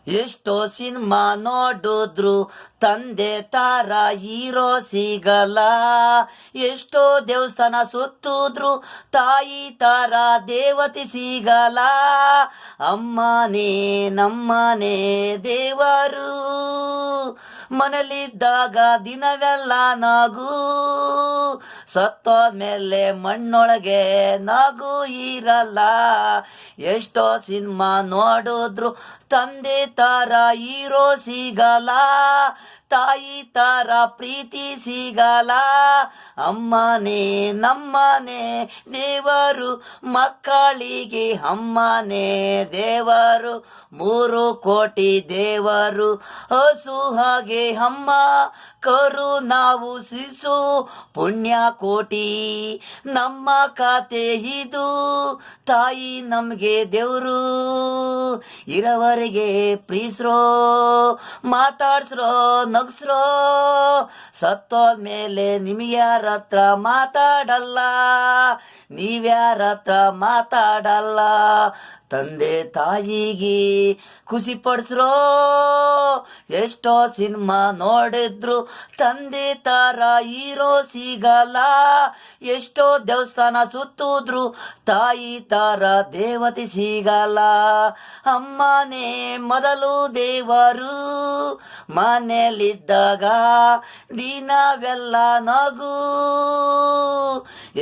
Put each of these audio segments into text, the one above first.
ಎಷ್ಟೋ ಸಿನಿಮಾ ನೋಡಿದ್ರು ತಂದೆ ತರ ಹೀರೋ ಸಿಗಲ್ಲ. ಎಷ್ಟೋ ದೇವಸ್ಥಾನ ಸುತ್ತಿದ್ರು ತಾಯಿ ತರ ದೇವತೆ ಸಿಗಲ್ಲ. ಅಮ್ಮನೇ ನಮ್ಮನೆ ದೇವರು, ಮನೇಲಿದ್ದಾಗ ದಿನವೆಲ್ಲ ನಗು, ಸತ್ತೋದ್ಮೇಲೆ ಮಣ್ಣೊಳಗೆ ನಗು ಇರಲ್ಲ. ಎಷ್ಟೋ ಸಿನಿಮಾ ನೋಡಿದ್ರು ತಂದೆ ತರ ಹೀರೋ ಸಿಗಲ್ಲ, ತಾಯಿ ತರ ಪ್ರೀತಿ ಸಿಗಲ್ಲ. ಅಮ್ಮನೇ ನಮ್ಮನೆ ದೇವರು, ಮಕ್ಕಳಿಗೆ ಅಮ್ಮನೇ ದೇವರು. 3 ಕೋಟಿ ದೇವರು, ಹಸು ಹಾಗೆ ಅಮ್ಮ, ಕರು ನಾವು ಶಿಶು, ಪುಣ್ಯ ಕೋಟಿ ನಮ್ಮ ಖಾತೆ ಇದು. ತಾಯಿ ನಮಗೆ ದೇವರು, ಇರೋವರೆಗೆ ಪ್ರೀಸ್ರೋ, ಮಾತಾಡ್ಸ್ರೋ, ನಗ್ಸ್ರೋ. ಸತ್ತೋದ್ಮೇಲೆ ನಿಮ್ಗ್ಯಾರ ಹತ್ರ ಮಾತಾಡಲ್ಲ, ನೀವ್ಯಾರ ಹತ್ರ ಮಾತಾಡಲ್ಲ. ತಂದೆ ತಾಯಿಗೆ ಖುಷಿ ಪಡಿಸ್ರೋ. ಎಷ್ಟೋ ಸಿನಿಮಾ ನೋಡಿದ್ರು ತಂದೆ ತರ ಹೀರೋ ಸಿಗಲ್ಲ. ಎಷ್ಟೋ ದೇವಸ್ಥಾನ ಸುತ್ತಿದ್ರು ತಾಯಿ ತರ ದೇವತೆ ಸಿಗಲ್ಲ. ಅಮ್ಮನೇ ಮೊದಲು ದೇವರು, ಮನೆಯಲ್ಲಿದ್ದಾಗ ದಿನವೆಲ್ಲ ನಗು.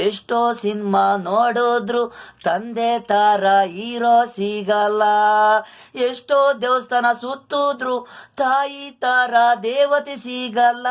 ಎಷ್ಟೋ ಸಿನಿಮಾ ನೋಡಿದ್ರು ತಂದೆ ತರ ಹೀರೋ ಸಿಗಲ್ಲ. ಎಷ್ಟೋ ದೇವಸ್ಥಾನ ಸುತ್ತಿದ್ರು ತಾಯಿ ತರ ದೇವತೆ ಸಿಗಲ್ಲ.